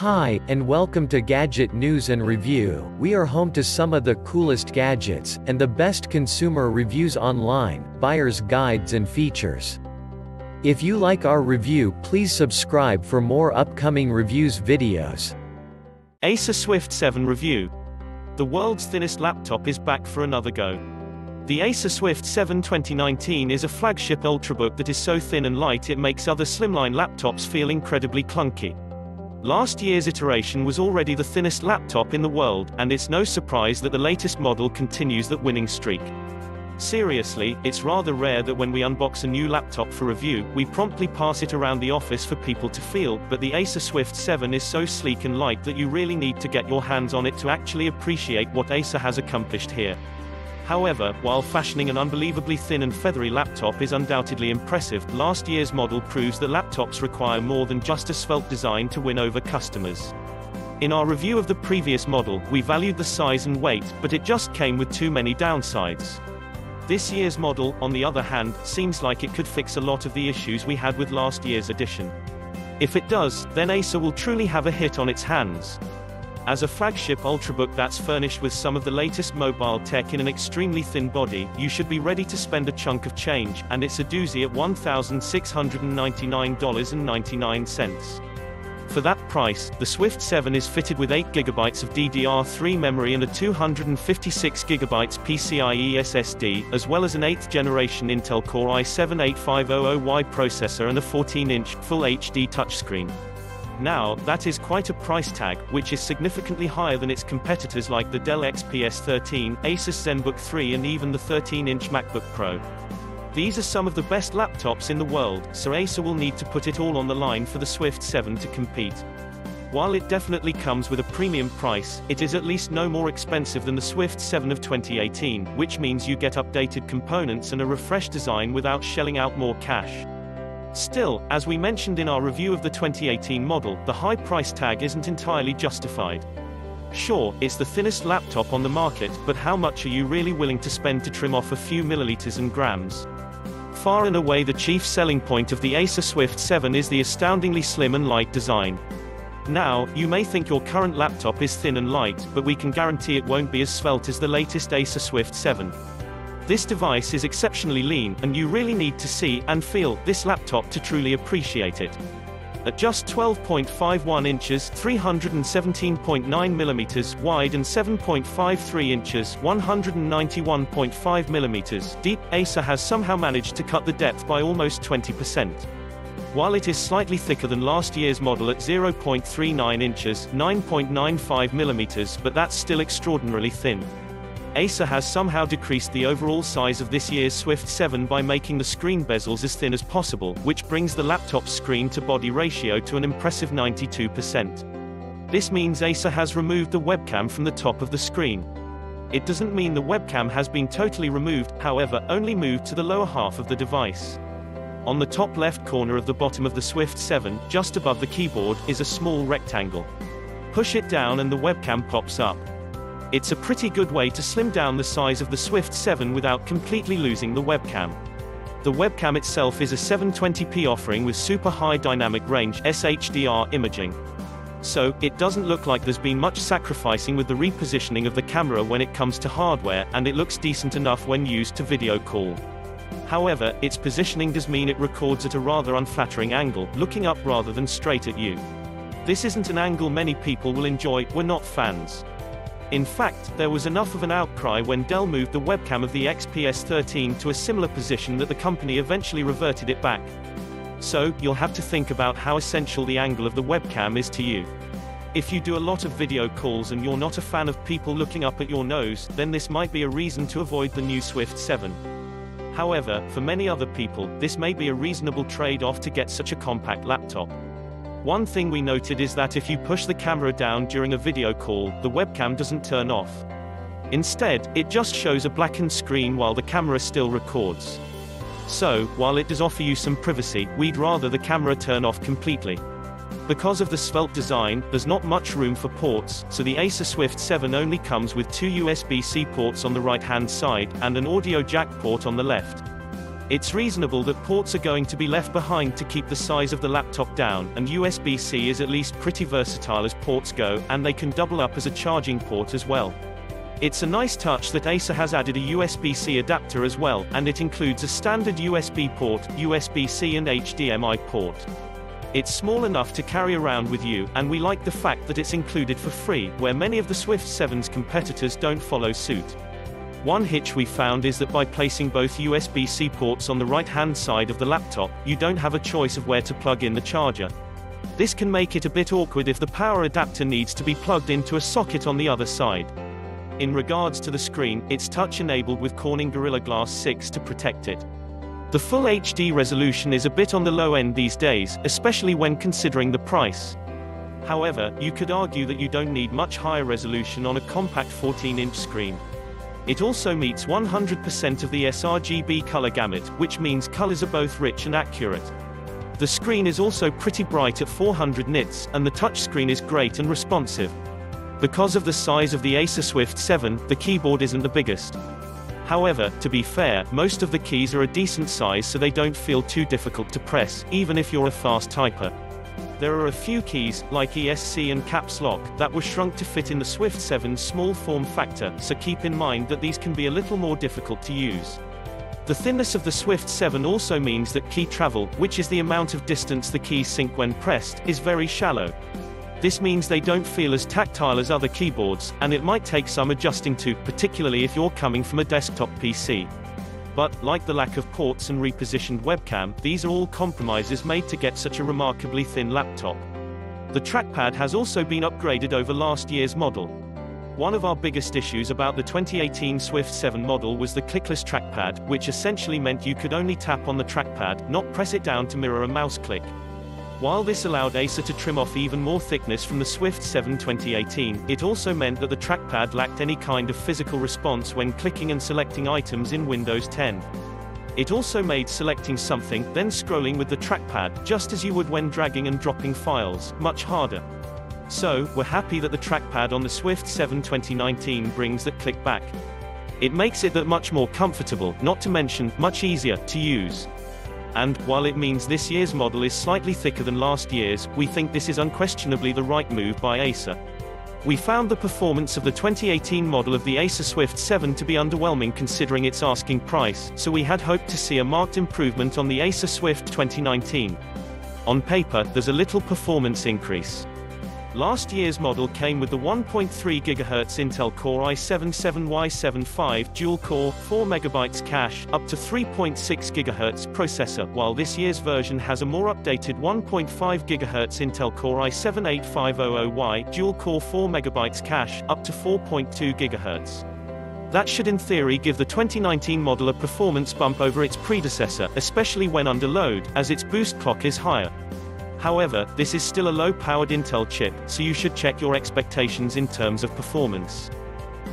Hi, and welcome to Gadget News and Review. We are home to some of the coolest gadgets, and the best consumer reviews online, buyer's guides and features. If you like our review, please subscribe for more upcoming reviews videos. Acer Swift 7 Review. The world's thinnest laptop is back for another go. The Acer Swift 7 2019 is a flagship ultrabook that is so thin and light it makes other slimline laptops feel incredibly clunky. Last year's iteration was already the thinnest laptop in the world, and it's no surprise that the latest model continues that winning streak. Seriously, it's rather rare that when we unbox a new laptop for review, we promptly pass it around the office for people to feel, but the Acer Swift 7 is so sleek and light that you really need to get your hands on it to actually appreciate what Acer has accomplished here. However, while fashioning an unbelievably thin and feathery laptop is undoubtedly impressive, last year's model proves that laptops require more than just a svelte design to win over customers. In our review of the previous model, we valued the size and weight, but it just came with too many downsides. This year's model, on the other hand, seems like it could fix a lot of the issues we had with last year's edition. If it does, then Acer will truly have a hit on its hands. As a flagship ultrabook that's furnished with some of the latest mobile tech in an extremely thin body, you should be ready to spend a chunk of change, and it's a doozy at $1,699.99. For that price, the Swift 7 is fitted with 8GB of DDR3 memory and a 256GB PCIe SSD, as well as an 8th generation Intel Core i7-8500Y processor and a 14-inch, Full HD touchscreen. Now, that is quite a price tag, which is significantly higher than its competitors like the Dell XPS 13, Asus ZenBook 3 and even the 13-inch MacBook Pro. These are some of the best laptops in the world, so Acer will need to put it all on the line for the Swift 7 to compete. While it definitely comes with a premium price, it is at least no more expensive than the Swift 7 of 2018, which means you get updated components and a refreshed design without shelling out more cash. Still, as we mentioned in our review of the 2018 model, the high price tag isn't entirely justified. Sure, it's the thinnest laptop on the market, but how much are you really willing to spend to trim off a few milliliters and grams? Far and away the chief selling point of the Acer Swift 7 is the astoundingly slim and light design. Now, you may think your current laptop is thin and light, but we can guarantee it won't be as svelte as the latest Acer Swift 7. This device is exceptionally lean, and you really need to see and feel this laptop to truly appreciate it. At just 12.51 inches, 317.9 millimeters wide and 7.53 inches, 191.5 millimeters deep, Acer has somehow managed to cut the depth by almost 20%. While it is slightly thicker than last year's model at 0.39 inches, 9.95 millimeters, but that's still extraordinarily thin. Acer has somehow decreased the overall size of this year's Swift 7 by making the screen bezels as thin as possible, which brings the laptop's screen-to-body ratio to an impressive 92%. This means Acer has removed the webcam from the top of the screen. It doesn't mean the webcam has been totally removed, however, only moved to the lower half of the device. On the top left corner of the bottom of the Swift 7, just above the keyboard, is a small rectangle. Push it down and the webcam pops up. It's a pretty good way to slim down the size of the Swift 7 without completely losing the webcam. The webcam itself is a 720p offering with super high dynamic range (SHDR) imaging. So, it doesn't look like there's been much sacrificing with the repositioning of the camera when it comes to hardware, and it looks decent enough when used to video call. However, its positioning does mean it records at a rather unflattering angle, looking up rather than straight at you. This isn't an angle many people will enjoy, we're not fans. In fact, there was enough of an outcry when Dell moved the webcam of the XPS 13 to a similar position that the company eventually reverted it back. So, you'll have to think about how essential the angle of the webcam is to you. If you do a lot of video calls and you're not a fan of people looking up at your nose, then this might be a reason to avoid the new Swift 7. However, for many other people, this may be a reasonable trade-off to get such a compact laptop. One thing we noted is that if you push the camera down during a video call, the webcam doesn't turn off. Instead, it just shows a blackened screen while the camera still records. So, while it does offer you some privacy, we'd rather the camera turn off completely. Because of the svelte design, there's not much room for ports, so the Acer Swift 7 only comes with two USB-C ports on the right-hand side, and an audio jack port on the left. It's reasonable that ports are going to be left behind to keep the size of the laptop down, and USB-C is at least pretty versatile as ports go, and they can double up as a charging port as well. It's a nice touch that Acer has added a USB-C adapter as well, and it includes a standard USB port, USB-C and HDMI port. It's small enough to carry around with you, and we like the fact that it's included for free, where many of the Swift 7's competitors don't follow suit. One hitch we found is that by placing both USB-C ports on the right-hand side of the laptop, you don't have a choice of where to plug in the charger. This can make it a bit awkward if the power adapter needs to be plugged into a socket on the other side. In regards to the screen, it's touch-enabled with Corning Gorilla Glass 6 to protect it. The full HD resolution is a bit on the low end these days, especially when considering the price. However, you could argue that you don't need much higher resolution on a compact 14-inch screen. It also meets 100% of the sRGB color gamut, which means colors are both rich and accurate. The screen is also pretty bright at 400 nits, and the touchscreen is great and responsive. Because of the size of the Acer Swift 7, the keyboard isn't the biggest. However, to be fair, most of the keys are a decent size so they don't feel too difficult to press, even if you're a fast typer. There are a few keys, like ESC and Caps Lock, that were shrunk to fit in the Swift 7's small form factor, so keep in mind that these can be a little more difficult to use. The thinness of the Swift 7 also means that key travel, which is the amount of distance the keys sink when pressed, is very shallow. This means they don't feel as tactile as other keyboards, and it might take some adjusting to, particularly if you're coming from a desktop PC. But, like the lack of ports and repositioned webcam, these are all compromises made to get such a remarkably thin laptop. The trackpad has also been upgraded over last year's model. One of our biggest issues about the 2018 Swift 7 model was the clickless trackpad, which essentially meant you could only tap on the trackpad, not press it down to mirror a mouse click. While this allowed Acer to trim off even more thickness from the Swift 7 2018, it also meant that the trackpad lacked any kind of physical response when clicking and selecting items in Windows 10. It also made selecting something, then scrolling with the trackpad, just as you would when dragging and dropping files, much harder. So, we're happy that the trackpad on the Swift 7 2019 brings that click back. It makes it that much more comfortable, not to mention, much easier, to use. And, while it means this year's model is slightly thicker than last year's, we think this is unquestionably the right move by Acer. We found the performance of the 2018 model of the Acer Swift 7 to be underwhelming considering its asking price, so we had hoped to see a marked improvement on the Acer Swift 2019. On paper, there's a little performance increase. Last year's model came with the 1.3 GHz Intel Core i7-7Y75 dual-core, 4MB cache, up to 3.6 GHz processor, while this year's version has a more updated 1.5 GHz Intel Core i7-8500Y dual-core, 4MB cache, up to 4.2 GHz. That should in theory give the 2019 model a performance bump over its predecessor, especially when under load, as its boost clock is higher. However, this is still a low-powered Intel chip, so you should check your expectations in terms of performance.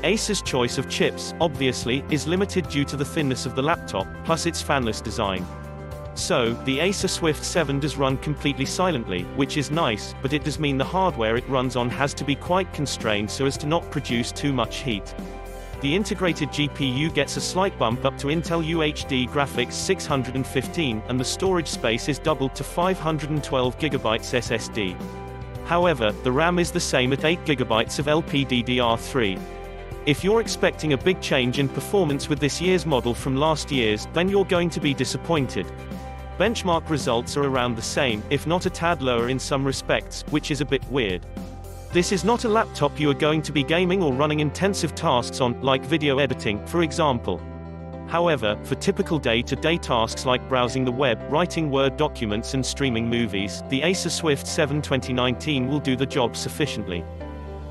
Acer's choice of chips, obviously, is limited due to the thinness of the laptop, plus its fanless design. So, the Acer Swift 7 does run completely silently, which is nice, but it does mean the hardware it runs on has to be quite constrained so as to not produce too much heat. The integrated GPU gets a slight bump up to Intel UHD graphics 615, and the storage space is doubled to 512 GB SSD. However, the RAM is the same at 8 GB of LPDDR3. If you're expecting a big change in performance with this year's model from last year's, then you're going to be disappointed. Benchmark results are around the same, if not a tad lower in some respects, which is a bit weird. This is not a laptop you are going to be gaming or running intensive tasks on, like video editing, for example. However, for typical day-to-day tasks like browsing the web, writing Word documents and streaming movies, the Acer Swift 7 2019 will do the job sufficiently.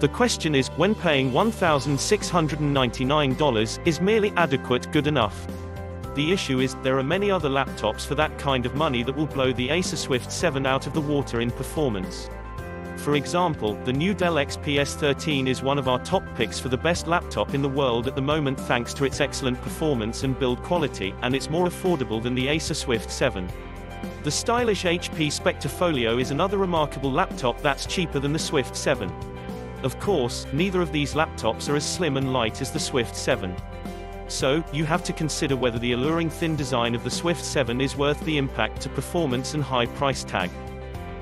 The question is, when paying $1,699, is merely adequate good enough? The issue is, there are many other laptops for that kind of money that will blow the Acer Swift 7 out of the water in performance. For example, the new Dell XPS 13 is one of our top picks for the best laptop in the world at the moment thanks to its excellent performance and build quality, and it's more affordable than the Acer Swift 7. The stylish HP Spectre Folio is another remarkable laptop that's cheaper than the Swift 7. Of course, neither of these laptops are as slim and light as the Swift 7. So, you have to consider whether the alluring thin design of the Swift 7 is worth the impact to performance and high price tag.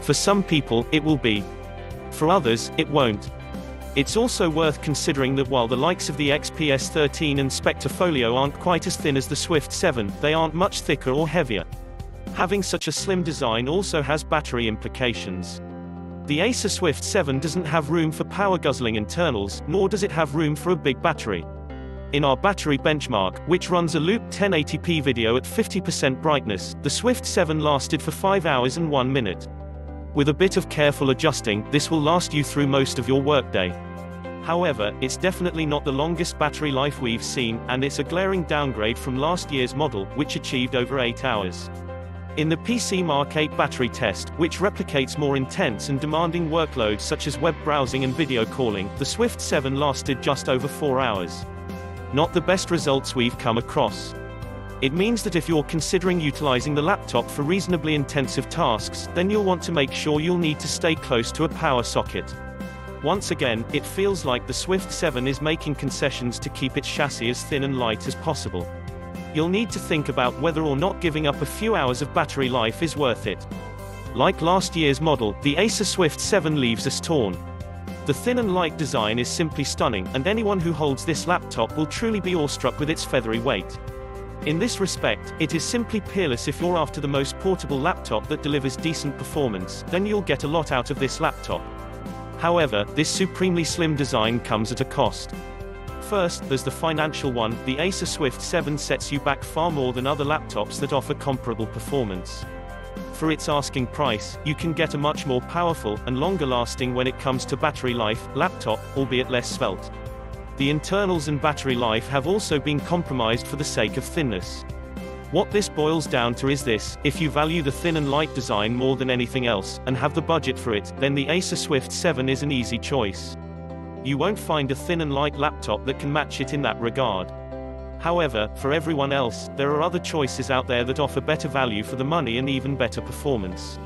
For some people, it will be. For others, it won't. It's also worth considering that while the likes of the XPS 13 and Spectre Folio aren't quite as thin as the Swift 7, they aren't much thicker or heavier. Having such a slim design also has battery implications. The Acer Swift 7 doesn't have room for power-guzzling internals, nor does it have room for a big battery. In our battery benchmark, which runs a loop 1080p video at 50% brightness, the Swift 7 lasted for 5 hours and 1 minute. With a bit of careful adjusting, this will last you through most of your workday. However, it's definitely not the longest battery life we've seen, and it's a glaring downgrade from last year's model, which achieved over 8 hours. In the PC Mark 8 battery test, which replicates more intense and demanding workloads such as web browsing and video calling, the Swift 7 lasted just over 4 hours. Not the best results we've come across. It means that if you're considering utilizing the laptop for reasonably intensive tasks, then you'll want to make sure you'll need to stay close to a power socket. Once again, it feels like the Swift 7 is making concessions to keep its chassis as thin and light as possible. You'll need to think about whether or not giving up a few hours of battery life is worth it. Like last year's model, the Acer Swift 7 leaves us torn. The thin and light design is simply stunning, and anyone who holds this laptop will truly be awestruck with its feathery weight. In this respect, it is simply peerless. If you're after the most portable laptop that delivers decent performance, then you'll get a lot out of this laptop. However, this supremely slim design comes at a cost. First, there's the financial one. The Acer Swift 7 sets you back far more than other laptops that offer comparable performance. For its asking price, you can get a much more powerful, and longer lasting when it comes to battery life, laptop, albeit less svelte. The internals and battery life have also been compromised for the sake of thinness. What this boils down to is this: if you value the thin and light design more than anything else, and have the budget for it, then the Acer Swift 7 is an easy choice. You won't find a thin and light laptop that can match it in that regard. However, for everyone else, there are other choices out there that offer better value for the money and even better performance.